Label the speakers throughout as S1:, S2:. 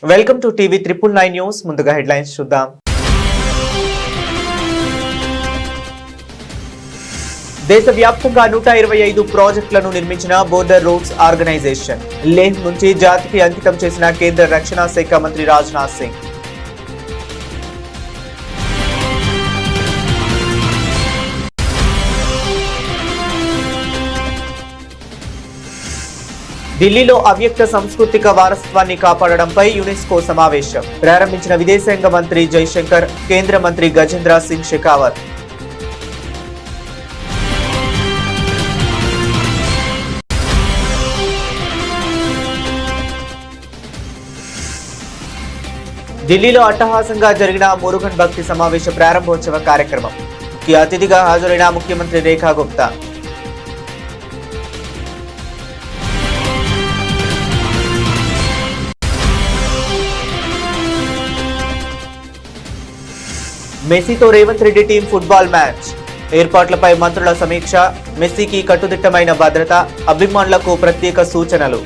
S1: Welcome to TV 999 news. ముందుగా headlines చూద్దాం. దేశవ్యాప్తంగా 125 ప్రాజెక్టులను నిర్మించిన బోర్డర్ రోడ్స్ ఆర్గనైజేషన్. లేహ్ నుంచి జాతికి అంకితం చేసిన కేంద్ర రక్షణ శాఖ మంత్రి రాజ్నాథ్ సింగ్. ఢిల్లీలో అవ్యక్త సాంస్కృతిక వారసత్వాన్ని కాపాడడంపై యునెస్కో సమావేశం ప్రారంభించిన విదేశాంగ మంత్రి జైశంకర్, కేంద్ర మంత్రి గజేంద్ర సింగ్ షెకావత్. ఢిల్లీలో అట్టహాసంగా జరిగిన మురుగన్ భక్తి సమావేశ ప్రారంభోత్సవ కార్యక్రమం. ముఖ్య అతిథిగా హాజరైన ముఖ్యమంత్రి రేఖా గుప్తా. మెస్సీతో Revanth Reddy team football match. ఏర్పాట్లపై మంత్రుల సమీక్ష. మెస్సీకి కట్టుదిట్టమైన భద్రత, అభిమానులకు ప్రత్యేక సూచనలు.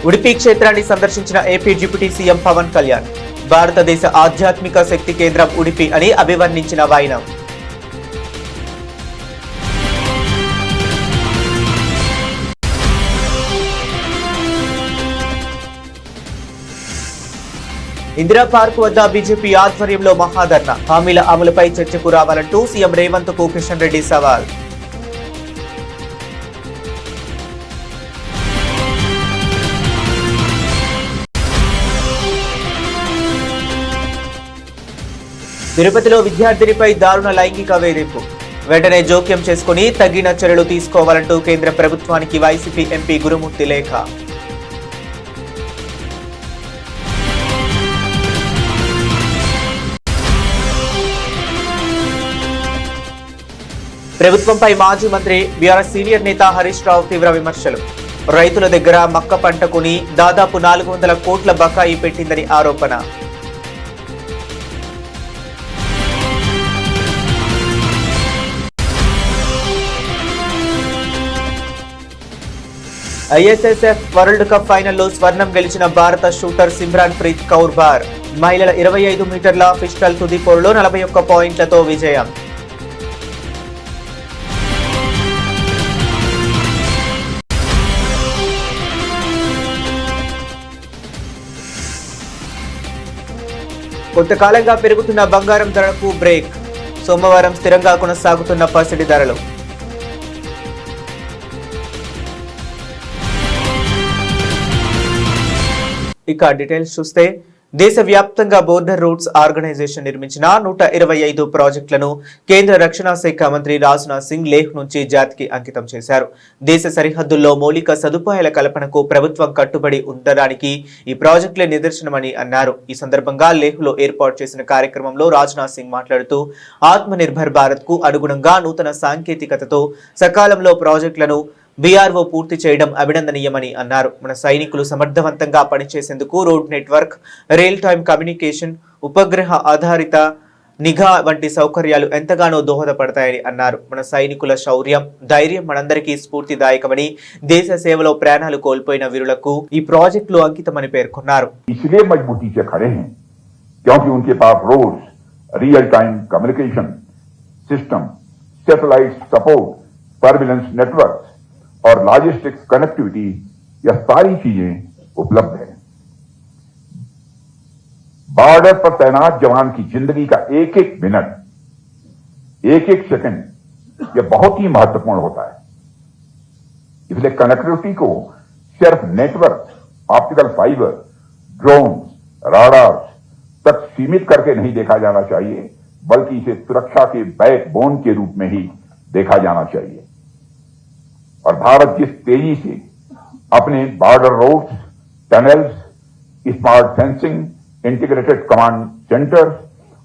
S1: ఉడిపి క్షేత్రాన్ని సందర్శించిన AP deputy CM Pawan Kalyan. భారతదేశ ఆధ్యాత్మిక శక్తి కేంద్రం ఉడిపి అని అభివర్ణించిన వైనం. ఇందిరా పార్క్ వద్ద బీజేపీ ఆధ్వర్యంలో మహాధర్నా. హామీల అమలుపై చర్చకు రావాలంటూ సీఎం రేవంత్ కు కిషన్ రెడ్డి సవాల్. తిరుపతిలో విద్యార్థినిపై దారుణ లైంగిక వేధింపు. వెంటనే జోక్యం చేసుకుని తగిన చర్యలు తీసుకోవాలంటూ కేంద్ర ప్రభుత్వానికి వైసీపీ ఎంపీ గురుమూర్తి లేఖ. ప్రభుత్వంపై మాజీ మంత్రి బీఆర్ఎస్ సీనియర్ నేత హరీష్ రావు తీవ్ర విమర్శలు. రైతుల దగ్గర మక్క పంట కొని దాదాపు 400 కోట్ల బకాయి పెట్టిందని ఆరోపణ. ఐఎస్ఎస్ఎఫ్ వరల్డ్ కప్ ఫైనల్లో స్వర్ణం గెలిచిన భారత షూటర్ సిమ్రాన్ ప్రీత్ కౌర్ బార్ మహిళల 25 మీటర్ల పిస్టల్ తుది పోరులో 41 పాయింట్లతో విజయం. కొంతకాలంగా పెరుగుతున్న బంగారం ధరకు బ్రేక్. సోమవారం స్థిరంగా కొనసాగుతున్న పసిడి ధరలు. ఇక డీటెయిల్స్ చూస్తే, దేశవ్యాప్తంగా బోర్డర్ రోడ్స్ ఆర్గనైజేషన్ నిర్మించిన 125 ప్రాజెక్టులను కేంద్ర రక్షణ శాఖ మంత్రి రాజ్నాథ్ సింగ్ లేహ్ నుంచి జాతికి అంకితం చేశారు. దేశ సరిహద్దుల్లో మౌలిక సదుపాయాల కల్పనకు ప్రభుత్వం కట్టుబడి ఉండడానికి ఈ ప్రాజెక్టులే నిదర్శనమని అన్నారు. ఈ సందర్భంగా లేహ్లో ఏర్పాటు చేసిన కార్యక్రమంలో రాజ్నాథ్ సింగ్ మాట్లాడుతూ, ఆత్మనిర్భర్ భారత్ కు అనుగుణంగా నూతన సాంకేతికతతో సకాలంలో ప్రాజెక్టులను బీఆర్ఓ పూర్తి చేయడం అభినందనీయమని అన్నారు. మన సైనికులు సమర్థవంతంగా పనిచేసేందుకు road network, real time communication, ఉపగ్రహ ఆధారిత నిఘా వంటి సౌకర్యాలు ఎంతగానో దోహదపడతాయని అన్నారు. మన సైనికుల శౌర్యం, ధైర్యం మనందరికీ స్ఫూర్తిదాయకమని, దేశ సేవలో ప్రాణాలు కోల్పోయిన వీరులకు ఈ ప్రాజెక్టులు అంకితమని పేర్కొన్నారు.
S2: और लॉजिस्टिक्स कनेक्टिविटी, यह सारी चीजें उपलब्ध है। बॉर्डर पर तैनात जवान की जिंदगी का एक एक मिनट, एक एक सेकंड यह बहुत ही महत्वपूर्ण होता है। इसलिए कनेक्टिविटी को सिर्फ नेटवर्क, ऑप्टिकल फाइबर, ड्रोन, राडार्स तक सीमित करके नहीं देखा जाना चाहिए, बल्कि इसे सुरक्षा के बैकबोन के रूप में ही देखा जाना चाहिए। और भारत जिस तेजी से अपने border roads, tunnels, smart fencing, integrated command centres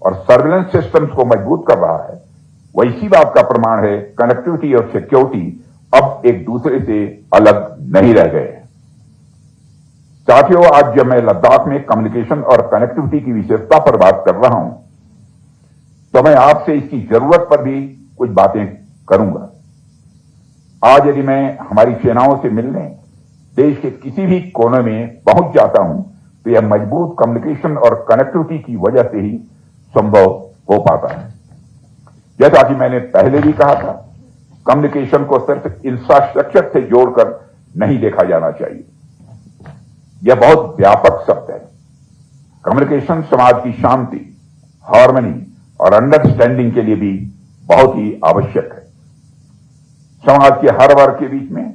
S2: और सर्विलेंस सिस्टम्स को मजबूत कर रहा है, वह इसी बात का प्रमाण है कनेक्टिविटी और सिक्योरिटी अब एक दूसरे से अलग नहीं रह गए। साथियों, आज जब मैं लद्दाख में कम्युनिकेशन और कनेक्टिविटी की विशेषता पर बात कर रहा हूं, तो मैं आपसे इसकी जरूरत पर भी कुछ बातें करूंगा। आज यदि मैं हमारी सेनाओं से मिलने देश के किसी भी कोने में पहुंच जाता हूं तो यह मजबूत कम्युनिकेशन और कनेक्टिविटी की वजह से ही संभव हो पाता है। जैसा कि मैंने पहले भी कहा था, कम्युनिकेशन को सिर्फ इंफ्रास्ट्रक्चर से जोड़कर नहीं देखा जाना चाहिए। यह बहुत व्यापक शब्द है। कम्युनिकेशन समाज की शांति, हार्मनी और अंडरस्टैंडिंग के लिए भी बहुत ही आवश्यक है। समाज के हर वर्ग के बीच में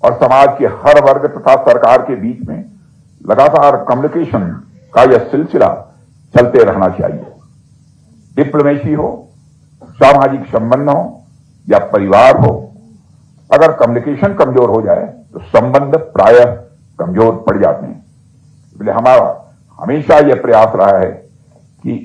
S2: और समाज के हर वर्ग तथा सरकार के बीच में लगातार कम्युनिकेशन का यह सिलसिला चलते रहना चाहिए। डिप्लोमेसी हो, सामाजिक संबंध हो या परिवार हो, अगर कम्युनिकेशन कमजोर हो जाए तो संबंध प्रायः कमजोर पड़ जाते हैं। इसलिए हमारा हमेशा यह प्रयास रहा है कि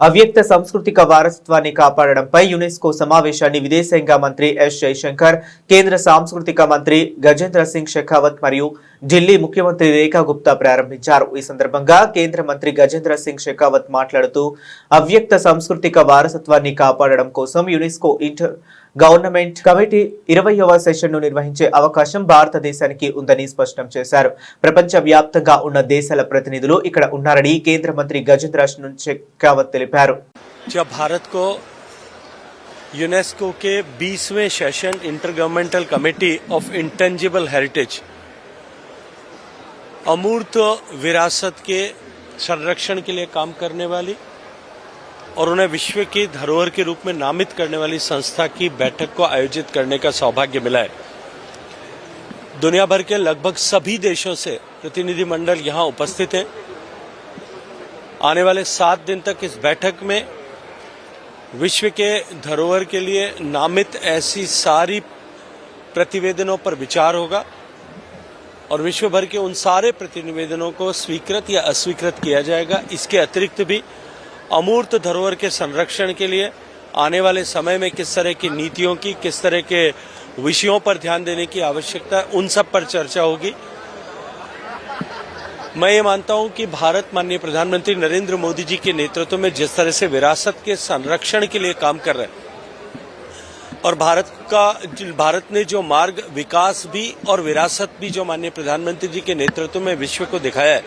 S1: అవ్యక్త సాంస్కృతిక వారసత్వాన్ని కాపాడడంపై యునెస్కో సమావేశాన్ని విదేశాంగ మంత్రి ఎస్ జయశంకర్, కేంద్ర సాంస్కృతిక మంత్రి గజేంద్ర సింగ్ షెకావత్ మరియు ఢిల్లీ ముఖ్యమంత్రి రేఖా గుప్తా ప్రారంభించారు. ఈ సందర్భంగా కేంద్ర మంత్రి గజేంద్ర సింగ్ షెకావత్ మాట్లాడుతూ అవ్యక్త సాంస్కృతిక వారసత్వాన్ని కాపాడడం కోసం యునెస్కో ఇంటర్ గవర్నమెంట్ కమిటీ 20వ సెషన్ను నిర్వహించే అవకాశం భారతదేశానికి ఉందని స్పష్టం చేశారు. ప్రపంచ వ్యాప్తంగా ఉన్న దేశాల ప్రతినిధులు ఇక్కడ ఉన్నారని కేంద్ర మంత్రి గజేంద్ర సింగ్ షెకావత్ తెలిపారు.
S3: जब भारत को यूनेस्को के 20वें session intergovernmental committee of intangible heritage अमूर्त विरासत के संरक्षण के लिए काम करने वाली और उन्हें विश्व की धरोहर के रूप में नामित करने वाली संस्था की बैठक को आयोजित करने का सौभाग्य मिला है। दुनिया भर के लगभग सभी देशों से प्रतिनिधिमंडल यहां उपस्थित हैं। आने वाले 7 दिन तक इस बैठक में विश्व के धरोहर के लिए नामित ऐसी सारी प्रतिवेदनों पर विचार होगा और विश्व भर के उन सारे प्रतिनिवेदनों को स्वीकृत या अस्वीकृत किया जाएगा। इसके अतिरिक्त भी अमूर्त धरोहर के संरक्षण के लिए आने वाले समय में किस तरह की नीतियों की, किस तरह के विषयों पर ध्यान देने की आवश्यकता है, उन सब पर चर्चा होगी। मैं ये मानता हूं कि भारत माननीय प्रधानमंत्री नरेंद्र मोदी जी के नेतृत्व में जिस तरह से विरासत के संरक्षण के लिए काम कर रहे हैं और भारत ने जो मार्ग विकास भी और विरासत भी जो माननीय प्रधानमंत्री जी के नेतृत्व में विश्व को दिखाया है,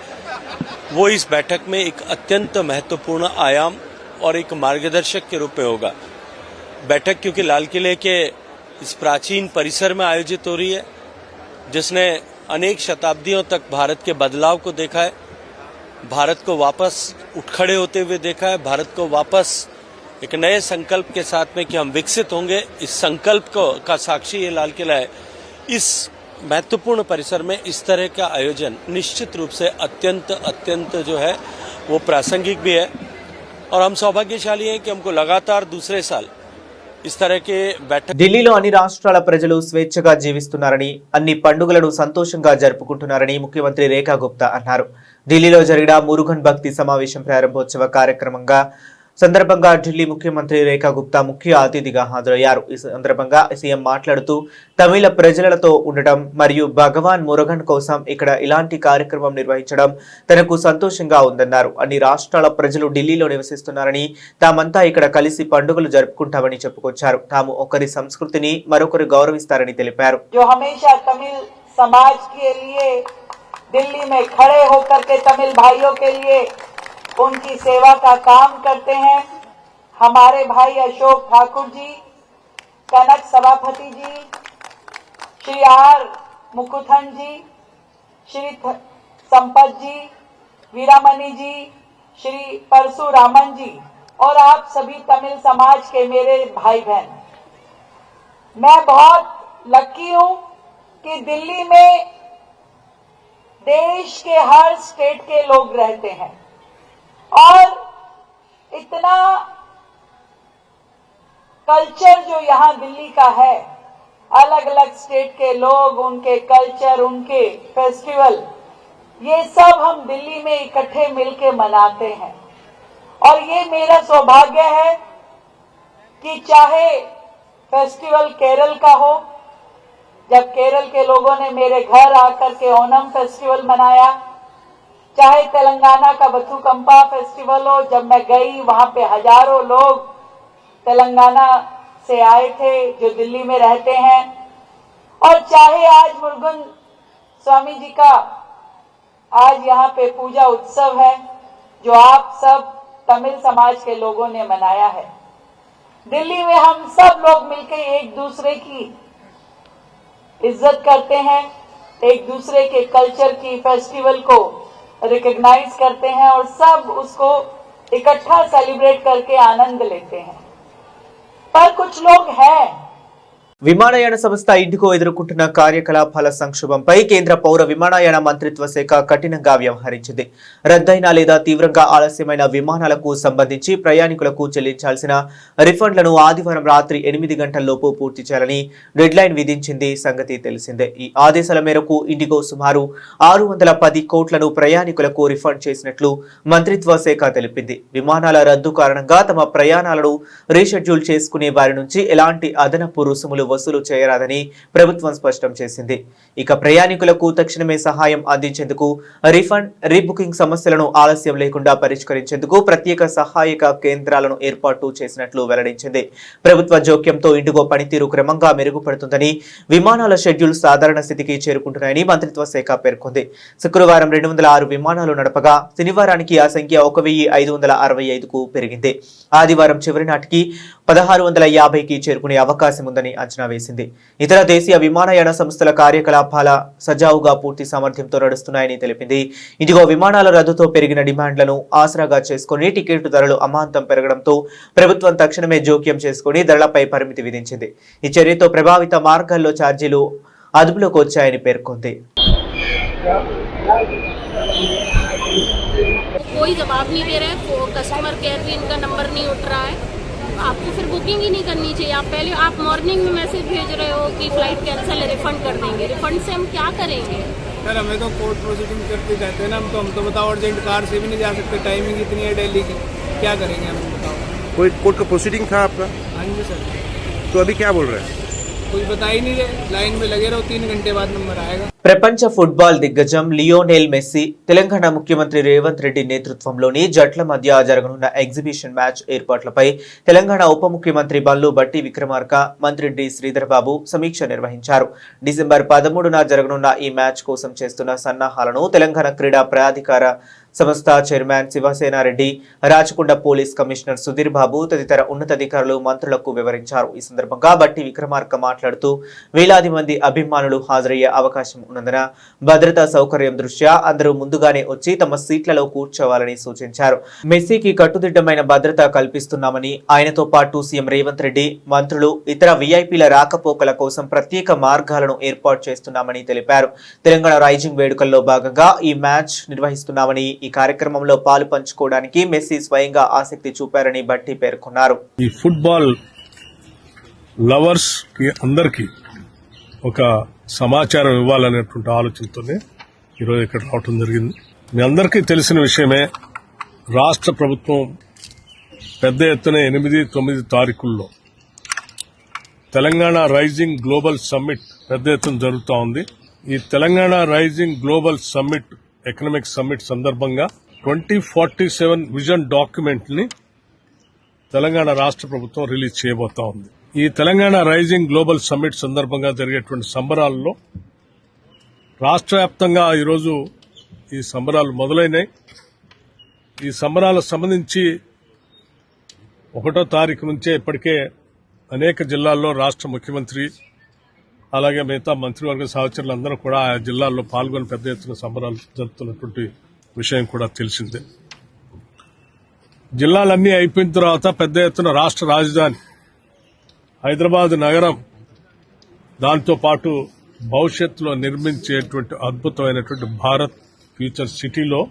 S3: वो इस बैठक में एक अत्यंत महत्वपूर्ण आयाम और एक मार्गदर्शक के रूप में होगा। बैठक क्योंकि लाल किले के इस प्राचीन परिसर में आयोजित हो रही है, जिसने अनेक शताब्दियों तक भारत के बदलाव को देखा है, भारत को वापस उठ खड़े होते हुए देखा है, भारत को वापस एक नए संकल्प के साथ में कि हम विकसित होंगे, इस संकल्प का साक्षी ये लाल किला है। इस महत्वपूर्ण परिसर में इस तरह का आयोजन निश्चित रूप से अत्यंत जो है वो प्रासंगिक भी है और हम सौभाग्यशाली हैं कि हमको लगातार दूसरे साल इस तरह के बैठक
S1: ఢిల్లీలో అన్ని రాష్ట్రాల ప్రజలు స్వేచ్ఛగా జీవిస్తున్నారని, అన్ని పండుగలను సంతోషంగా జరుపుకుంటున్నారని ముఖ్యమంత్రి రేఖా గుప్తా అన్నారు. ఢిల్లీలో జరిగిన మురుగన్ భక్తి సమావేశం ప్రారంభోత్సవ కార్యక్రమంగా సందర్భంగా ఢిల్లీ ముఖ్యమంత్రి రేఖా గుప్తా ముఖ్య అతిథిగా హాజరయ్యారు. ఈ సందర్భంగా సీఎం మాట్లాడుతూ తమిళ ప్రజలతో ఉండటం మరియు భగవాన్ మురుగన్ కోసం ఇక్కడ ఇలాంటి కార్యక్రమం నిర్వహించడం తనకు సంతోషంగా ఉందన్నారు. అన్ని రాష్ట్రాల ప్రజలు ఢిల్లీలో నివసిస్తున్నారని, తామంతా ఇక్కడ కలిసి పండుగలు జరుపుకుంటామని చెప్పుకొచ్చారు. తాము ఒకరి సంస్కృతిని మరొకరు గౌరవిస్తారని తెలిపారు.
S4: दिल्ली में खड़े होकर के तमिल भाइयों के लिए उनकी सेवा का काम करते हैं। हमारे भाई अशोक ठाकुर जी, कनक सभापति जी, श्री आर मुकुथन जी, श्री संपत जी, वीरामणि जी, श्री परशुरामन जी और आप सभी तमिल समाज के मेरे भाई बहन, मैं बहुत लकी हूं कि दिल्ली में देश के हर स्टेट के लोग रहते हैं और इतना कल्चर जो यहाँ दिल्ली का है, अलग अलग स्टेट के लोग, उनके कल्चर, उनके फेस्टिवल, ये सब हम दिल्ली में इकट्ठे मिलके मनाते हैं। और ये मेरा सौभाग्य है कि चाहे फेस्टिवल केरल का हो, जब केरल के लोगों ने मेरे घर आकर के ओणम फेस्टिवल मनाया, चाहे तेलंगाना का बथुकंपा फेस्टिवल हो, जब मैं गई वहां पे हजारों लोग तेलंगाना से आए थे, जो दिल्ली में रहते हैं। और चाहे आज मुरुगन स्वामी जी का आज यहाँ पे पूजा उत्सव है, जो आप सब तमिल समाज के लोगों ने मनाया है। दिल्ली में हम सब लोग मिलकर एक दूसरे की इज्जत करते हैं, एक दूसरे के कल्चर की फेस्टिवल को रिकॉग्नाइज करते हैं और सब उसको इकट्ठा सेलिब्रेट करके आनंद लेते हैं। पर कुछ लोग हैं
S1: విమానయాన సంస్థ ఇండిగో ఎదుర్కొంటున్న కార్యకలాపాల సంక్షోభంపై కేంద్ర పౌర విమానయాన మంత్రిత్వ శాఖ కఠినంగా వ్యవహరించింది. రద్దయిన లేదా తీవ్రంగా ఆలస్యమైన విమానాలకు సంబంధించి ప్రయాణికులకు చెల్లించాల్సిన రిఫండ్లను ఆదివారం రాత్రి 8 గంటల్లోపు పూర్తి చేయాలని డెడ్లైన్ విధించింది సంగతి తెలిసిందే. ఈ ఆదేశాల మేరకు ఇండిగో సుమారు 610 కోట్లను ప్రయాణికులకు రిఫండ్ చేసినట్లు మంత్రిత్వ శాఖ తెలిపింది. విమానాల రద్దు కారణంగా తమ ప్రయాణాలను రీషెడ్యూల్ చేసుకునే వారి నుంచి ఎలాంటి అదనపు రుసుములు వసూలు చేయరాదని ప్రభుత్వం స్పష్టం చేసింది. ఇక ప్రయాణికులకు తక్షణమే సహాయం అందించేందుకు రీఫండ్, రీబుకింగ్ సమస్యలను ఆలస్యం లేకుండా పరిష్కరించేందుకు ప్రత్యేక సహాయక కేంద్రాలను ఏర్పాటు చేసినట్లు వెల్లడించింది. ప్రభుత్వ జోక్యంతో ఇండిగో పనితీరు క్రమంగా మెరుగుపడుతుందని, విమానాల షెడ్యూల్ సాధారణ స్థితికి చేరుకుంటున్నాయని మంత్రిత్వ శాఖ పేర్కొంది. శుక్రవారం 206 విమానాలు నడపగా శనివారానికి ఆ సంఖ్య 1565కు పెరిగింది. ఆదివారం చివరి నాటికి 1650కి చేరుకునే అవకాశం ఉందని అంచనా వేసింది. ఇతర దేశీయ విమానయాన సంస్థల కార్యకలాపాల సజావుగా పూర్తి సామర్థ్యంతో నడుస్తున్నాయని తెలిపింది. ఇండిగో విమానాల రద్దుతో పెరిగిన డిమాండ్లను ఆసరాగా చేసుకుని టికెట్ ధరలు అమాంతం పెరగడంతో ప్రభుత్వం తక్షణమే జోక్యం చేసుకుని ధరలపై పరిమితి విధించింది. ఈ చర్యతో ప్రభావిత మార్గాల్లో ఛార్జీలు అదుపులోకి వచ్చాయని పేర్కొంది.
S5: कोई जवाब नहीं दे रहा है, कस्टमर केयर भी इनका नंबर नहीं उठ रहा है। आपको फिर बुकिंग ही नहीं करनी चाहिए। आप पहले मॉर्निंग में मैसेज भेज रहे हो कि फ्लाइट कैंसिल है, रिफंड कर देंगे। रिफंड से हम क्या करेंगे?
S6: सर हमें तो कोर्ट प्रोसीडिंग करते जाते हैं ना, हम तो बताओ अर्जेंट कार से भी नहीं जा सकते, टाइमिंग इतनी है दिल्ली की, क्या करेंगे हम बताओ।
S7: कोई कोर्ट का प्रोसीडिंग था आपका?
S6: हाँ जी सर।
S7: तो अभी क्या बोल रहे हैं?
S6: कुछ बता ही नहीं रहे, लाइन में लगे रहो, 3 घंटे बाद नंबर आएगा।
S1: ప్రపంచ ఫుట్బాల్ దిగ్గజం లియోనెల్ మెస్సీ, తెలంగాణ ముఖ్యమంత్రి రేవంత్ రెడ్డి నేతృత్వంలోని జట్ల మధ్య జరగనున్న ఎగ్జిబిషన్ మ్యాచ్ ఏర్పాట్లపై తెలంగాణ ఉప ముఖ్యమంత్రి బండ్లు భట్టి విక్రమార్క, మంత్రి డి శ్రీధర్ బాబు సమీక్ష నిర్వహించారు. డిసెంబర్ 13న జరగనున్న ఈ మ్యాచ్ కోసం చేస్తున్న సన్నాహాలను తెలంగాణ క్రీడా ప్రాధికార సంస్థ chairman Shivasena Reddy, Rachakonda police commissioner Sudheer Babu తదితర ఉన్నతాధికారులు మంత్రులకు వివరించారు. ఈ సందర్భంగా భట్టి విక్రమార్క మాట్లాడుతూ వేలాది మంది అభిమానులు హాజరయ్యే అవకాశం ఉన్నందున భద్రతా సౌకర్యం దృష్ట్యా అందరూ ముందుగానే వచ్చి తమ సీట్లలో కూర్చోవాలని సూచించారు. మెస్సీకి కట్టుదిట్టమైన భద్రత కల్పిస్తున్నామని, ఆయనతో పాటు సీఎం రేవంత్ రెడ్డి, మంత్రులు, ఇతర వీఐపీల రాకపోకల కోసం ప్రత్యేక మార్గాలను ఏర్పాటు చేస్తున్నామని తెలిపారు. తెలంగాణ రైజింగ్ వేడుకల్లో భాగంగా ఈ మ్యాచ్ నిర్వహిస్తున్నామని, ఈ కార్యక్రమంలో పాలు పంచుకోవడానికి మెస్సీ స్వయంగా ఆసక్తి చూపారని బట్టి పేర్కొన్నారు.
S8: ఈ ఫుట్బాల్ లవర్స్ కి అందరికీ ఒక సమాచారం ఇవ్వాలనేటువంటి ఆలోచనతోనే ఈరోజు ఇక్కడ రావటం జరిగింది. మీ అందరికీ తెలిసిన విషయమే, రాష్ట్ర ప్రభుత్వం పెద్ద ఎత్తున 8-9 తారీఖుల్లో తెలంగాణ రైజింగ్ గ్లోబల్ సమ్మిట్ పెద్ద ఎత్తున జరుగుతూ ఉంది. ఈ Telangana rising global summit, economic summit సందర్భంగా 2047 విజన్ డాక్యుమెంట్ ని తెలంగాణ రాష్ట్ర ప్రభుత్వం రిలీజ్ చేయబోతా ఉంది. ఈ తెలంగాణ రైజింగ్ గ్లోబల్ సమ్మిట్ సందర్భంగా జరిగేటువంటి సంబరాల్లో రాష్ట్ర వ్యాప్తంగా ఈరోజు ఈ సంబరాలు మొదలైనాయి. ఈ సంబరాలకు సంబంధించి 1వ తారీఖు నుంచే ఇప్పటికే అనేక జిల్లాల్లో రాష్ట్ర ముఖ్యమంత్రి, అలాగే మిగతా మంత్రివర్గ సహచరులందరూ కూడా ఆ జిల్లాల్లో పాల్గొని పెద్ద ఎత్తున సంబరాలు జరుపుతున్నటువంటి విషయం కూడా తెలిసిందే. జిల్లాలన్నీ అయిపోయిన తర్వాత పెద్ద ఎత్తున రాష్ట్ర రాజధాని హైదరాబాద్ నగరం, దాంతో పాటు భవిష్యత్తులో నిర్మించేటువంటి అద్భుతమైనటువంటి భారత్ ఫ్యూచర్ సిటీలో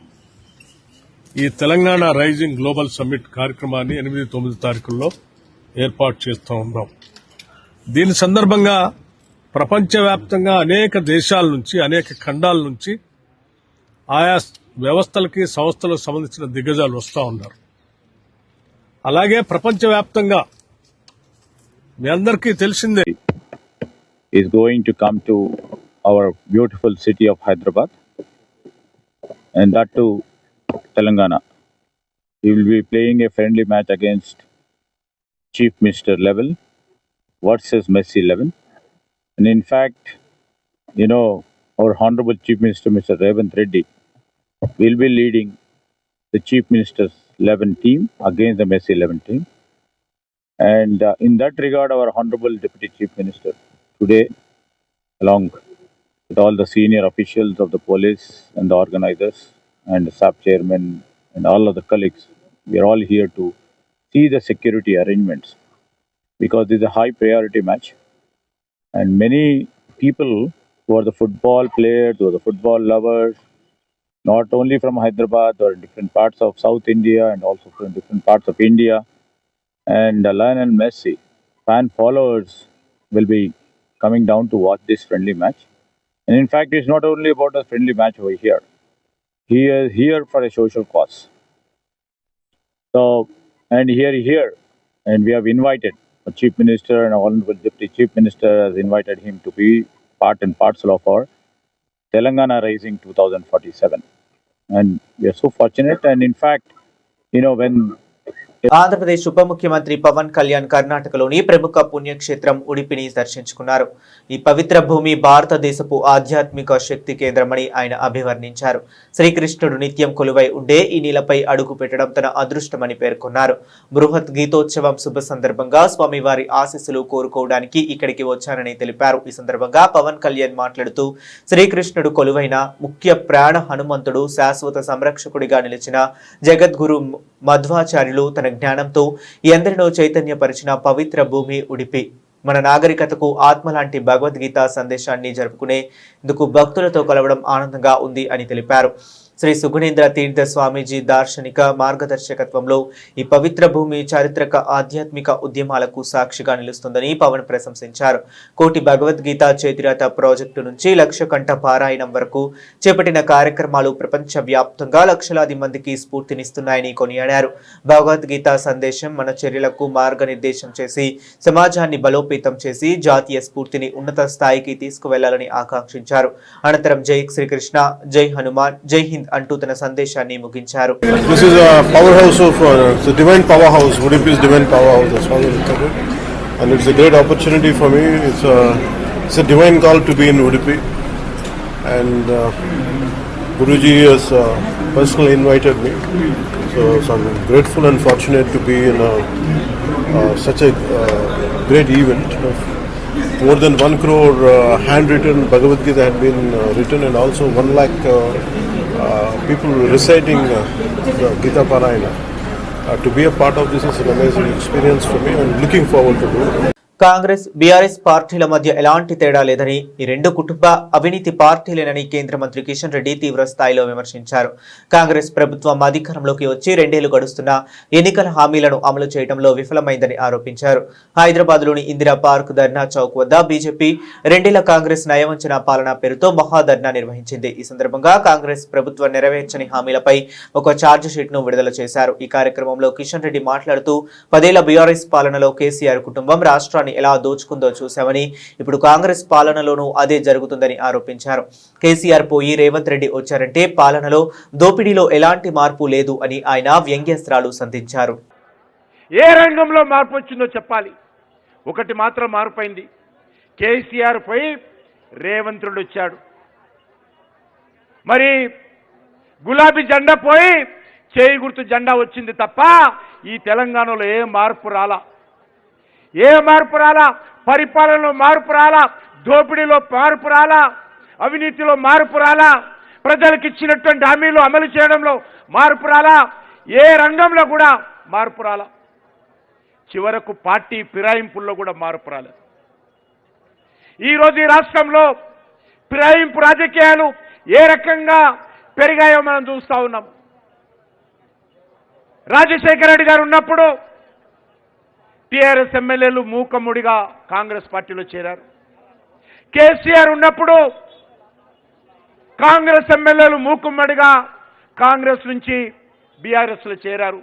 S8: ఈ తెలంగాణ రైజింగ్ గ్లోబల్ సమ్మిట్ కార్యక్రమాన్ని 8-9 తారీఖుల్లో ఏర్పాటు చేస్తూ ఉన్నాం. దీని సందర్భంగా ప్రపంచవ్యాప్తంగా అనేక దేశాల నుంచి, అనేక ఖండాల నుంచి ఆయా వ్యవస్థలకి, సంస్థలకు సంబంధించిన దిగ్గజాలు వస్తూ ఉన్నారు. అలాగే ప్రపంచవ్యాప్తంగా మీ అందరికీ తెలిసిందే,
S9: is going to come to our beautiful city of Hyderabad, and that too Telangana. We will be playing a friendly match against Chief Minister level versus Messi level. And in fact, our Honorable Chief Minister, Mr. Revanth Reddy, will be leading the Chief Minister's 11 team against the Messi 11 team. And in that regard, our Honorable Deputy Chief Minister today, along with all the senior officials of the police and the organizers and the SAP chairman and all of the colleagues, we are all here to see the security arrangements because this is a high priority match. And many people who are the football players, who are the football lovers, not only from Hyderabad or different parts of South India and also from different parts of India, and Lionel Messi fan followers will be coming down to watch this friendly match. And in fact, it's not only about a friendly match over here. He is here for a social cause. So, and here, and we have invited the Chief Minister and Honorable Deputy Chief Minister has invited him to be part and parcel of our Telangana Rising 2047. And we are so fortunate. And in fact, when
S1: Andhra Pradesh ఉప ముఖ్యమంత్రి పవన్ కళ్యాణ్ కర్ణాటకలోని ప్రముఖ పుణ్యక్షేత్రం ఉడిపిని దర్శించుకున్నారు. ఈ పవిత్ర భూమి భారతదేశపు ఆధ్యాత్మిక శక్తి కేంద్రమని ఆయన అభివర్ణించారు. శ్రీకృష్ణుడు నిత్యం కొలువై ఉండే ఈ నీలపై అడుగు పెట్టడం తన అదృష్టమని పేర్కొన్నారు. బృహత్ గీతోత్సవం శుభ సందర్భంగా స్వామివారి ఆశీస్సులు కోరుకోవడానికి ఇక్కడికి వచ్చానని తెలిపారు. ఈ సందర్భంగా పవన్ కళ్యాణ్ మాట్లాడుతూ శ్రీకృష్ణుడు కొలువైన ముఖ్య ప్రాణ హనుమంతుడు శాశ్వత సంరక్షకుడిగా నిలిచిన జగద్గురు మధ్వాచార్యులు తన జ్ఞానంతో ఎందరినో చైతన్యపరిచిన పవిత్ర భూమి ఉడిపి మన నాగరికతకు ఆత్మలాంటి భగవద్గీత సందేశాన్ని జరుపుకునేందుకు భక్తులతో కలవడం ఆనందంగా ఉంది అని తెలిపారు. శ్రీ సుగుణేంద్ర తీర్థ స్వామీజీ దార్శనిక మార్గదర్శకత్వంలో ఈ పవిత్ర భూమి చారిత్రక ఆధ్యాత్మిక ఉద్యమాలకు సాక్షిగా నిలుస్తుందని పవన్ ప్రశంసించారు. కోటి భగవద్గీత చేతిరాత ప్రాజెక్టు నుంచి లక్ష కంఠ పారాయణం వరకు చేపట్టిన కార్యక్రమాలు ప్రపంచ వ్యాప్తంగా లక్షలాది మందికి స్ఫూర్తినిస్తున్నాయని కొనియాడారు. భగవద్గీత సందేశం మన చర్యలకు మార్గనిర్దేశం చేసి సమాజాన్ని బలోపేతం చేసి జాతీయ స్ఫూర్తిని ఉన్నత స్థాయికి తీసుకువెళ్లాలని ఆకాంక్షించారు. అనంతరం జై శ్రీకృష్ణ, జై హనుమాన్, జై హింద్ అంటూ తన సందేశాన్ని ముగించారు.
S10: This is a powerhouse of the divine powerhouse. Udupi is divine powerhouse. That's all it is. And it's a great opportunity for me. It's a divine call to be in Udupi. And Guruji has personally invited me. So I'm grateful and fortunate to be in such a great event. More than 1 crore handwritten Bhagavad Gita had been written, and also 1 lakh people reciting the Gita Parayana. To be a part of this is an amazing experience for me. I'm looking forward to do it.
S1: Congress BRS పార్టీల మధ్య ఎలాంటి తేడా లేదని, ఈ రెండు కుటుంబ అవినీతి పార్టీలేనని కేంద్ర మంత్రి కిషన్ రెడ్డి తీవ్ర స్థాయిలో విమర్శించారు. కాంగ్రెస్ ప్రభుత్వం అధికారంలోకి వచ్చి 2 ఏళ్లు గడుస్తున్నా ఎన్నికల హామీలను అమలు చేయడంలో విఫలమైందని ఆరోపించారు. హైదరాబాద్లోని ఇందిరా పార్క్ ధర్నా చౌక్ వద్ద బీజేపీ 2 ఏళ్ల కాంగ్రెస్ నయవంచన పాలన పేరుతో మహాధర్నా నిర్వహించింది. ఈ సందర్భంగా కాంగ్రెస్ ప్రభుత్వం నెరవేర్చని హామీలపై ఒక ఛార్జ్ షీట్ ను విడుదల చేశారు. ఈ కార్యక్రమంలో కిషన్ రెడ్డి మాట్లాడుతూ 10 ఏళ్ల బీఆర్ఎస్ పాలనలో కేసీఆర్ కుటుంబం రాష్ట్రాన్ని ఎలా దోచుకుందో చూశామని, ఇప్పుడు కాంగ్రెస్ పాలనలోనూ అదే జరుగుతుందని ఆరోపించారు. కేసీఆర్ పోయి రేవంత్ రెడ్డి వచ్చారంటే పాలనలో దోపిడీలో ఎలాంటి మార్పు లేదు అని ఆయన వ్యంగ్యాస్త్రాలు సంధించారు.
S11: ఏ రంగంలో మార్పు వచ్చిందో చెప్పాలి. ఒకటి మాత్రం మార్పైంది. కేసీఆర్ పోయి రేవంత్ రెడ్డి వచ్చాడు. మరి గులాబీ జెండా పోయి చేయి గుర్తు జెండా వచ్చింది తప్ప ఈ తెలంగాణలో ఏ మార్పు రాలా. పరిపాలనలో మార్పు రాలా, దోపిడీలో మార్పు రాలా, అవినీతిలో మార్పు రాలా, ప్రజలకు ఇచ్చినటువంటి హామీలు అమలు చేయడంలో మార్పు రాలా, ఏ రంగంలో కూడా మార్పు రాలా. చివరకు పార్టీ ఫిరాయింపుల్లో కూడా మార్పు రాలేదు. ఈరోజు ఈ రాష్ట్రంలో ఫిరాయింపు రాజకీయాలు ఏ రకంగా పెరిగాయో మనం చూస్తూ ఉన్నాం. రాజశేఖర రెడ్డి గారు ఉన్నప్పుడు టీఆర్ఎస్ ఎమ్మెల్యేలు మూకమ్ముడిగా కాంగ్రెస్ పార్టీలో చేరారు. కేసీఆర్ ఉన్నప్పుడు కాంగ్రెస్ ఎమ్మెల్యేలు మూకుమ్మడిగా కాంగ్రెస్ నుంచి బీఆర్ఎస్లో చేరారు.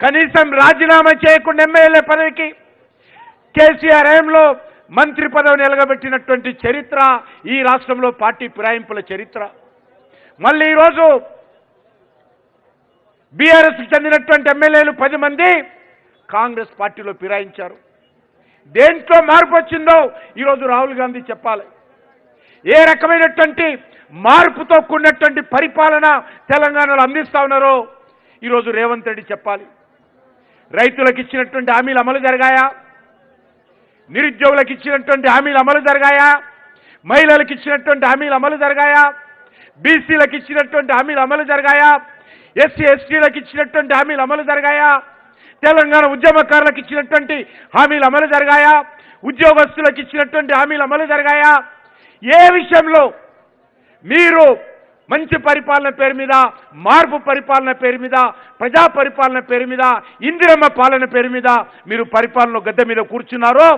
S11: కనీసం రాజీనామా చేయకుండా ఎమ్మెల్యే పదవికి కేసీఆర్ హయాంలో మంత్రి పదవిని ఎలగబెట్టినటువంటి చరిత్ర ఈ రాష్ట్రంలో పార్టీ ఫిరాయింపుల చరిత్ర. మళ్ళీ ఈరోజు బీఆర్ఎస్కి చెందినటువంటి ఎమ్మెల్యేలు 10 మంది కాంగ్రెస్ పార్టీలో ఫిరాయించారు. దేంట్లో మార్పు వచ్చిందో ఈరోజు రాహుల్ గాంధీ చెప్పాలి. ఏ రకమైనటువంటి మార్పుతో కూడినటువంటి పరిపాలన తెలంగాణలో అందిస్తా ఉన్నారో ఈరోజు రేవంత్ రెడ్డి చెప్పాలి. రైతులకు ఇచ్చినటువంటి హామీలు అమలు జరిగాయా? నిరుద్యోగులకు ఇచ్చినటువంటి హామీలు అమలు జరిగాయా? మహిళలకు ఇచ్చినటువంటి హామీలు అమలు జరిగాయా? బీసీలకు ఇచ్చినటువంటి హామీలు అమలు జరిగాయా? ఎస్సీ ఎస్టీలకు ఇచ్చినటువంటి హామీలు అమలు జరిగాయా? తెలంగాణ ఉద్యమకారులకు ఇచ్చినటువంటి హామీలు అమలు జరిగాయా? ఉద్యోగస్తులకు ఇచ్చినటువంటి హామీలు అమలు జరిగాయా? ఏ విషయంలో మీరు మంచి పరిపాలన పేరు మీద, మార్పు పరిపాలన పేరు మీద, ప్రజా పరిపాలన పేరు మీద, ఇందిరమ్మ పాలన పేరు మీద మీరు పరిపాలన గద్దె మీద కూర్చున్నారో,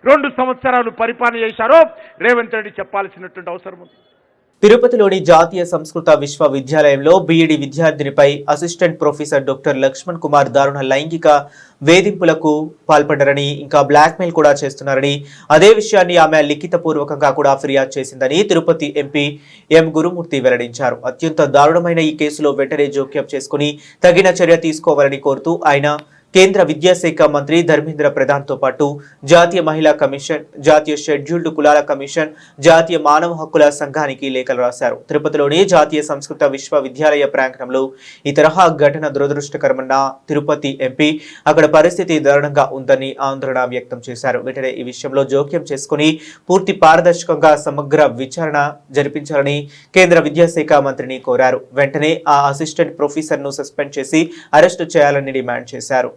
S11: 2 సంవత్సరాలు పరిపాలన చేశారో రేవంత్ రెడ్డి చెప్పాల్సినటువంటి అవసరం ఉంది.
S1: తిరుపతిలోని జాతీయ సంస్కృత విశ్వవిద్యాలయంలో బీఈడీ విద్యార్థినిపై assistant professor doctor Laxman Kumar దారుణ లైంగిక వేధింపులకు పాల్పడ్డారని, ఇంకా బ్లాక్మెయిల్ కూడా చేస్తున్నారని, అదే విషయాన్ని ఆమె లిఖితపూర్వకంగా కూడా ఫిర్యాదు చేసిందని తిరుపతి ఎంపీ ఎం గురుమూర్తి వెల్లడించారు. అత్యంత దారుణమైన ఈ కేసులో వెంటనే జోక్యం చేసుకుని తగిన చర్య తీసుకోవాలని కోరుతూ ఆయన కేంద్ర విద్యాశాఖ మంత్రి ధర్మేంద్ర ప్రధాన్తో పాటు జాతీయ మహిళా కమిషన్, జాతీయ షెడ్యూల్డ్ కులాల కమిషన్, జాతీయ మానవ హక్కుల సంఘానికి లేఖలు రాశారు. తిరుపతిలోని జాతీయ సంస్కృత విశ్వవిద్యాలయ ప్రాంగణంలో ఈ తరహా ఘటన దురదృష్టకరమన్న తిరుపతి ఎంపీ అక్కడ పరిస్థితి దారుణంగా ఉందని ఆందోళన వ్యక్తం చేశారు. వెంటనే ఈ విషయంలో జోక్యం చేసుకుని పూర్తి పారదర్శకంగా సమగ్ర విచారణ జరిపించాలని కేంద్ర విద్యాశాఖ మంత్రిని కోరారు. వెంటనే ఆ అసిస్టెంట్ ప్రొఫెసర్ ను సస్పెండ్ చేసి అరెస్టు చేయాలని డిమాండ్ చేశారు.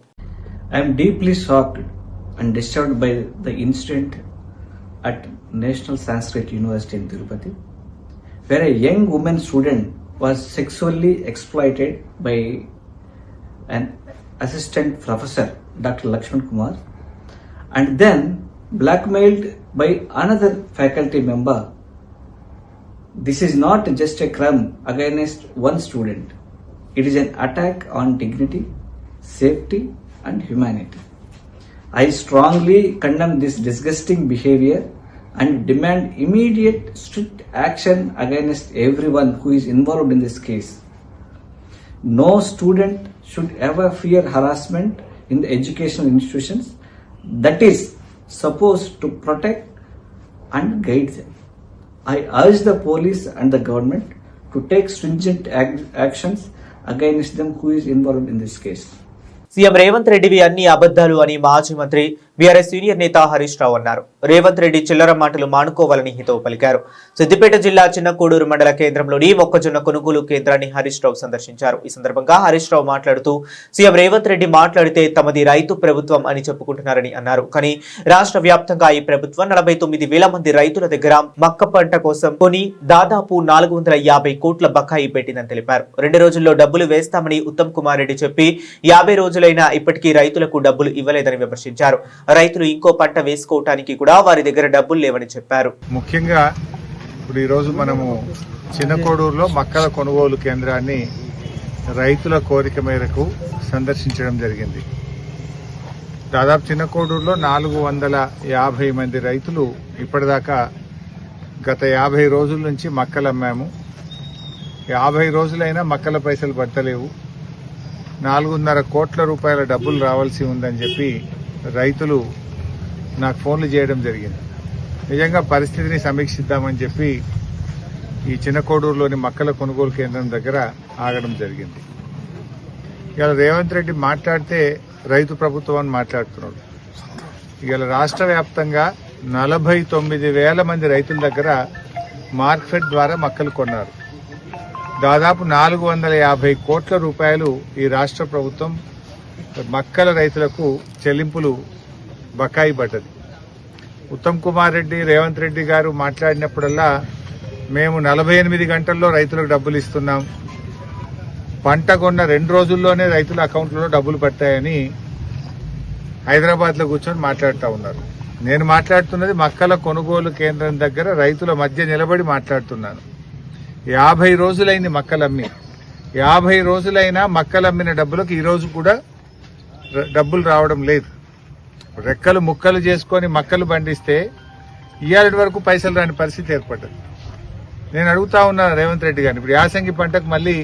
S12: I am deeply shocked and disturbed by the incident at National Sanskrit University in Tirupati, where a young woman student was sexually exploited by an assistant professor, Dr. Lakshman Kumar, and then blackmailed by another faculty member. This is not just a crime against one student. It is an attack on dignity, safety, and humanity. I strongly condemn this disgusting behavior and demand immediate strict action against everyone who is involved in this case. No student should ever fear harassment in the educational institutions that is supposed to protect and guide them. I urge the police and the government to take stringent actions against them who is involved in this case.
S1: CM Revanth రెడ్డివి అన్ని అబద్ధాలు అని మాజీ మంత్రి BRS senior నేత హరీష్ రావు అన్నారు. రేవంత్ రెడ్డి చిల్లర మాటలు మానుకోవాలని హితవు పలికారు. సిద్దిపేట జిల్లా చిన్నకోడూరు మండల కేంద్రంలోని మొక్కజొన్న కొనుగోలు కేంద్రాన్ని హరీష్ రావు సందర్శించారు. ఈ సందర్భంగా హరీష్ రావు మాట్లాడుతూ సీఎం రేవంత్ రెడ్డి మాట్లాడితే తమది రైతు ప్రభుత్వం అని చెప్పుకుంటున్నారని అన్నారు. కానీ రాష్ట్ర వ్యాప్తంగా ఈ ప్రభుత్వం 49,000 మంది రైతుల దగ్గర మక్క పంట కోసం కొని దాదాపు 450 కోట్ల బకాయి పెట్టిందని తెలిపారు. 2 రోజుల్లో డబ్బులు వేస్తామని ఉత్తమ్ కుమార్ రెడ్డి చెప్పి 50 రోజులైనా ఇప్పటికీ రైతులకు డబ్బులు ఇవ్వలేదని విమర్శించారు. రైతులు ఇంకో పంట వేసుకోవటానికి కూడా వారి దగ్గర డబ్బులు లేవని చెప్పారు.
S13: ముఖ్యంగా ఇప్పుడు ఈరోజు మనము చిన్నకోడూరులో మక్కల కొనుగోలు కేంద్రాన్ని రైతుల కోరిక మేరకు సందర్శించడం జరిగింది. దాదాపు చిన్నకోడూరులో 450 మంది రైతులు ఇప్పటిదాకా గత 50 రోజుల నుంచి మక్కలు అమ్మాము. 50 రోజులైనా మక్కల పైసలు పడతలేవు. 4.5 కోట్ల రూపాయల డబ్బులు రావాల్సి ఉందని చెప్పి రైతులు నాకు ఫోన్లు చేయడం జరిగింది. నిజంగా పరిస్థితిని సమీక్షిద్దామని చెప్పి ఈ చిన్నకోడూరులోని మక్కల కొనుగోలు కేంద్రం దగ్గర ఆగడం జరిగింది. ఇవాళ రేవంత్ రెడ్డి మాట్లాడితే రైతు ప్రభుత్వం అని మాట్లాడుతున్నాడు. ఇవాళ రాష్ట్ర వ్యాప్తంగా 49,000 మంది రైతుల దగ్గర మార్కెట్ ద్వారా మక్కలు కొన్నారు. దాదాపు 450 కోట్ల రూపాయలు ఈ రాష్ట్ర ప్రభుత్వం మక్కల రైతులకు చెల్లింపులు బకాయి పడ్డది. ఉత్తమ్ కుమార్ రెడ్డి, రేవంత్ రెడ్డి గారు మాట్లాడినప్పుడల్లా మేము 48 గంటల్లో రైతులకు డబ్బులు ఇస్తున్నాం, పంట కొన్న 2 రోజుల్లోనే రైతుల అకౌంట్లలో డబ్బులు పడతాయని హైదరాబాద్లో కూర్చొని మాట్లాడుతూ ఉన్నారు. నేను మాట్లాడుతున్నది మక్కల కొనుగోలు కేంద్రం దగ్గర రైతుల మధ్య నిలబడి మాట్లాడుతున్నాను. 50 రోజులైంది మక్కలమ్మి. 50 రోజులైనా మక్కలమ్మిన డబ్బులకు ఈ రోజు కూడా డబ్బులు రావడం లేదు. రెక్కలు ముక్కలు చేసుకొని మక్కలు పండిస్తే ఇవాళ వరకు పైసలు రాని పరిస్థితి ఏర్పడ్డది. నేను అడుగుతా ఉన్నా రేవంత్ రెడ్డి గారిని, ఇప్పుడు యాసంగి పంటకు మళ్ళీ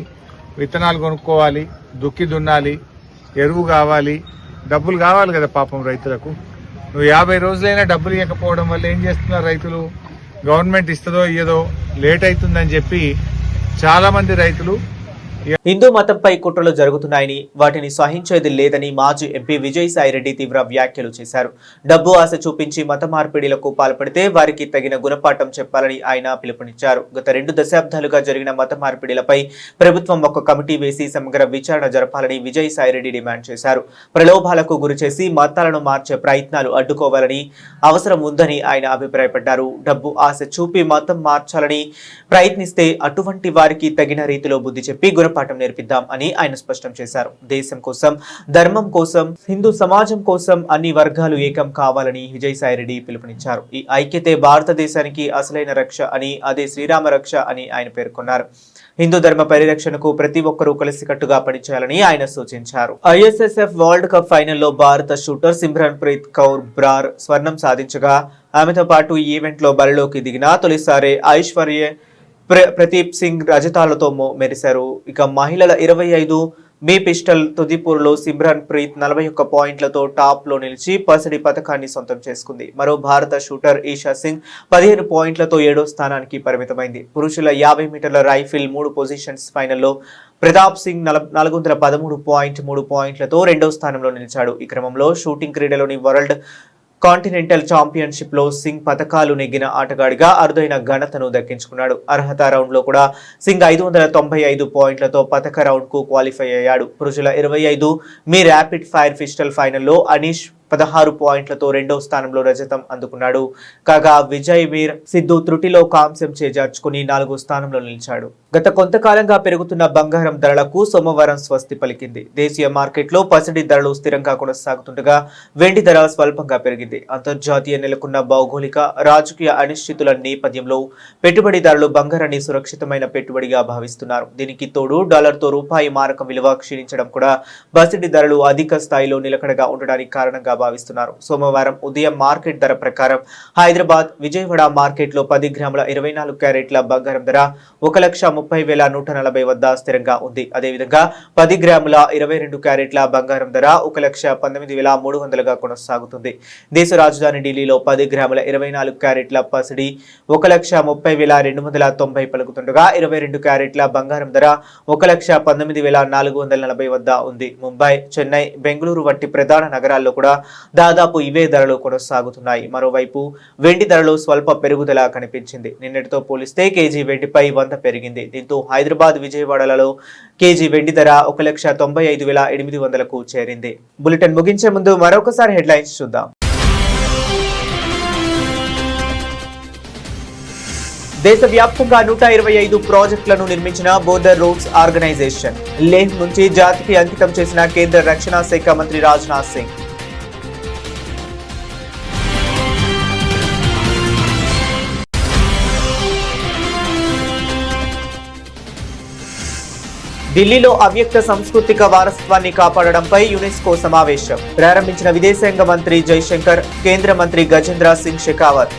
S13: విత్తనాలు కొనుక్కోవాలి, దుక్కి దున్నాలి, ఎరువు కావాలి, డబ్బులు కావాలి కదా పాపం రైతులకు. నువ్వు 50 రోజులైనా డబ్బులు ఇవ్వకపోవడం వల్ల ఏం చేస్తున్నారు రైతులు? గవర్నమెంట్ ఇస్తుందో ఇయ్యదో లేట్ అవుతుందని చెప్పి చాలా మంది రైతులు
S1: హిందూ మతంపై కుట్రలు జరుగుతున్నాయని, వాటిని సహించేది లేదని మాజీ ఎంపీ విజయసాయిరెడ్డి తీవ్ర వ్యాఖ్యలు చేశారు. డబ్బు ఆశ చూపించి మత మార్పిడిలకు పాల్పడితే వారికి తగిన గుణపాఠం చెప్పాలని ఆయన పిలుపునిచ్చారు. గత 2 దశాబ్దాలుగా జరిగిన మత మార్పిడిలపై ప్రభుత్వం ఒక కమిటీ వేసి సమగ్ర విచారణ జరపాలని విజయసాయిరెడ్డి డిమాండ్ చేశారు. ప్రలోభాలకు గురిచేసి మతాలను మార్చే ప్రయత్నాలు అడ్డుకోవాలని అవసరం ఉందని ఆయన అభిప్రాయపడ్డారు. డబ్బు ఆశ చూపి మతం మార్చాలని ప్రయత్నిస్తే అటువంటి వారికి తగిన రీతిలో బుద్ధి చెప్పి గుణపాఠం నేర్పిద్దాం అని ఆయన స్పష్టం చేశారు. దేశం కోసం, ధర్మం కోసం, హిందూ సమాజం కోసం అన్ని వర్గాలు ఏకం కావాలని విజయసాయిరెడ్డి పిలుపునిచ్చారు. ఈ ఐక్యతే భారతదేశానికి అసలైన రక్ష అని, అదే శ్రీరామ రక్ష అని ఆయన పేర్కొన్నారు. హిందూ ధర్మ పరిరక్షణకు ప్రతి ఒక్కరూ కలిసికట్టుగా పనిచేయాలని ఆయన సూచించారు. ఐఎస్ఎస్ఎఫ్ వరల్డ్ కప్ ఫైనల్లో భారత షూటర్ సిమ్రన్ ప్రీత్ కౌర్ బ్రార్ స్వర్ణం సాధించగా, ఆమెతో పాటు ఈ ఈవెంట్ లో బరిలోకి దిగిన తొలిసారి ఐశ్వర్య ప్రదీప్ సింగ్ రజతాలతో మెరిశారు. ఇక మహిళల 25 మీ పిస్టల్ తుదిపూర్లో సిమ్రన్ ప్రీత్ 41 పాయింట్లతో టాప్ లో నిలిచి పసిడి పథకాన్ని సొంతం చేసుకుంది. మరో భారత షూటర్ ఈషా సింగ్ 15 పాయింట్లతో 7వ స్థానానికి పరిమితమైంది. పురుషుల 50 మీటర్ల రైఫిల్ 3 పొజిషన్స్ ఫైనల్లో ప్రతాప్ సింగ్ 413.3 పాయింట్లతో 2వ స్థానంలో నిలిచాడు. ఈ క్రమంలో షూటింగ్ క్రీడలోని వరల్డ్ కాంటినెంటల్ ఛాంపియన్షిప్ లో సింగ్ పథకాలు నెగ్గిన ఆటగాడిగా అరుదైన ఘనతను దక్కించుకున్నాడు. అర్హత రౌండ్ లో కూడా సింగ్ 595 పాయింట్లతో పథక రౌండ్ కు క్వాలిఫై అయ్యాడు. పురుషుల 25 మీ ర్యాపిడ్ ఫైర్ పిస్టల్ ఫైనల్లో అనీష్ 16 పాయింట్లతో 2వ స్థానంలో రజతం అందుకున్నాడు. కాగా విజయ్ వీర్ సిద్ధు త్రుటిలో కాంస్యం చేజార్చుకుని 4వ స్థానంలో నిలిచాడు. గత కొంతకాలంగా పెరుగుతున్న బంగారం ధరలకు సోమవారం స్వస్తి పలికింది. దేశీయ మార్కెట్లో పసిడి ధరలు స్థిరంగా కొనసాగుతుండగా వెండి ధర స్వల్పంగా పెరిగింది. అంతర్జాతీయ నెలకొన్న భౌగోళిక, రాజకీయ అనిశ్చితుల నేపథ్యంలో పెట్టుబడిదారులు బంగారాన్ని సురక్షితమైన పెట్టుబడిగా భావిస్తున్నారు. దీనికి తోడు డాలర్తో రూపాయి మారకం విలువ క్షీణించడం కూడా పసిడి ధరలు అధిక స్థాయిలో నిలకడగా ఉండడానికి కారణంగా భావిస్తున్నారు. సోమవారం ఉదయం మార్కెట్ ధర ప్రకారం హైదరాబాద్, విజయవాడ మార్కెట్లో 10 గ్రాముల 24 క్యారెట్ల బంగారం ధర 1,30,140 వద్ద స్థిరంగా ఉంది. అదేవిధంగా 10 గ్రాముల 22 క్యారెట్ల బంగారం ధర 1,19,300గా కొనసాగుతుంది. దేశ రాజధాని ఢిల్లీలో 10 గ్రాముల 24 క్యారెట్ల పసిడి 1,30,290 పలుకుతుండగా 22 క్యారెట్ల బంగారం ధర 1,19,440 వద్ద ఉంది. ముంబై, చెన్నై, బెంగళూరు వంటి ప్రధాన నగరాల్లో కూడా దాదాపు ఇవే ధరలు కొనసాగుతున్నాయి. మరోవైపు వెండి ధరలో స్వల్ప పెరుగుదల కనిపించింది. నిన్నటితో పోలిస్తే కేజీ వెండిపై 100 పెరిగింది. దీంతో హైదరాబాద్, విజయవాడలలో కేజీ వెండి ధర 1,95,800కు చేరింది. బులెటిన్ ముగించే ముందు మరొకసారి హెడ్లైన్స్ చూద్దాం. దేశవ్యాప్తంగా 125 ప్రాజెక్టులను నిర్మించిన బోర్డర్ రూట్స్ ఆర్గనైజేషన్. లేహ్ నుంచి జాతికి అంకితం చేసిన కేంద్ర రక్షణ శాఖ మంత్రి రాజ్నాథ్ సింగ్. ఢిల్లీలో అవ్యక్త సాంస్కృతిక వారసత్వాన్ని కాపాడడంపై యునెస్కో సమావేశం ప్రారంభించిన విదేశాంగ మంత్రి జైశంకర్, కేంద్ర మంత్రి గజేంద్ర సింగ్ షెకావత్.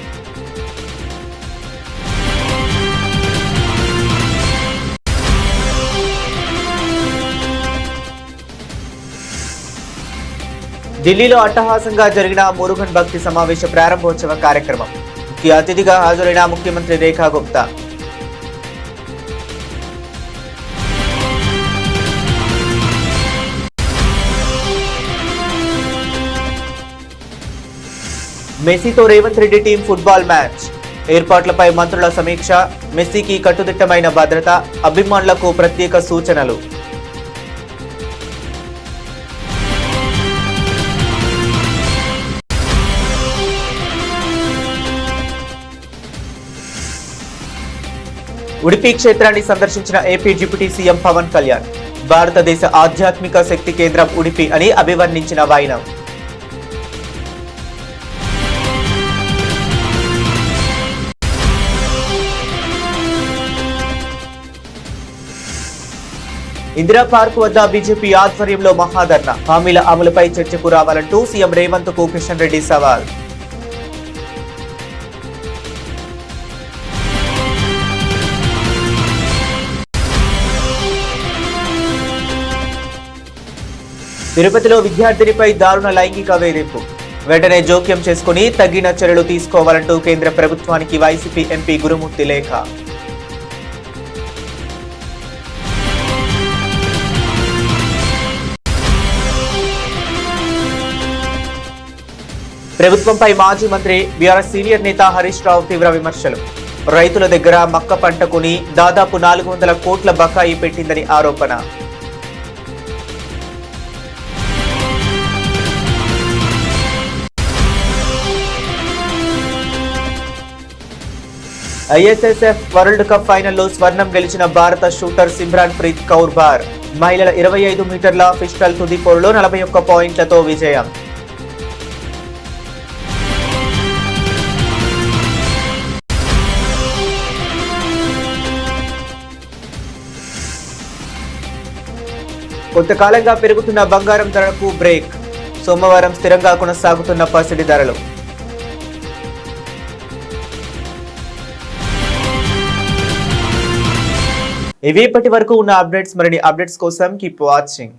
S1: ఢిల్లీలో అట్టహాసంగా జరిగిన మురుగన్ భక్తి సమావేశ ప్రారంభోత్సవ కార్యక్రమం. ముఖ్య అతిథిగా హాజరైన ముఖ్యమంత్రి రేఖా గుప్తా. మెస్సీతో Revanth Reddy team football match. ఏర్పాట్లపై మంత్రుల సమీక్ష. మెస్సీకి కట్టుదిట్టమైన భద్రత, అభిమానులకు ప్రత్యేక సూచనలు. ఉడిపి క్షేత్రాన్ని సందర్శించిన AP deputy CM Pawan Kalyan. భారతదేశ ఆధ్యాత్మిక శక్తి కేంద్రం ఉడిపి అని అభివర్ణించిన వైనం. ఇందిరా పార్క్ వద్ద బీజేపీ ఆధ్వర్యంలో మహాధర్నా. హామీల అమలుపై చర్చకు రావాలంటూ సీఎం రేవంత్ కు కిషన్ రెడ్డి సవాల్. తిరుపతిలో విద్యార్థినిపై దారుణ లైంగిక వేధింపు. వెంటనే జోక్యం చేసుకుని తగిన చర్యలు తీసుకోవాలంటూ కేంద్ర ప్రభుత్వానికి వైసీపీ ఎంపీ గురుమూర్తి లేఖ. ప్రభుత్వంపై మాజీ మంత్రి బీఆర్ఎస్ సీనియర్ నేత హరీష్ రావు తీవ్ర విమర్శలు. రైతుల దగ్గర మక్క పంట కొని దాదాపు 400 కోట్ల బకాయి పెట్టిందని ఆరోపణ. ఐఎస్ఎస్ఎఫ్ వరల్డ్ కప్ ఫైనల్లో స్వర్ణం గెలిచిన భారత షూటర్ సిమ్రాన్ ప్రీత్ కౌర్ బార్ మహిళల 25 మీటర్ల పిస్టల్ తుది పోరులో 41 పాయింట్లతో విజయం. కొంతకాలంగా పెరుగుతున్న బంగారం ధరకు బ్రేక్. సోమవారం స్థిరంగా కొనసాగుతున్న పసిడి ధరలు. ఇవి ఇప్పటి వరకు ఉన్న అప్డేట్స్. మరిన్ని అప్డేట్స్ కోసం కీప్ వాచింగ్.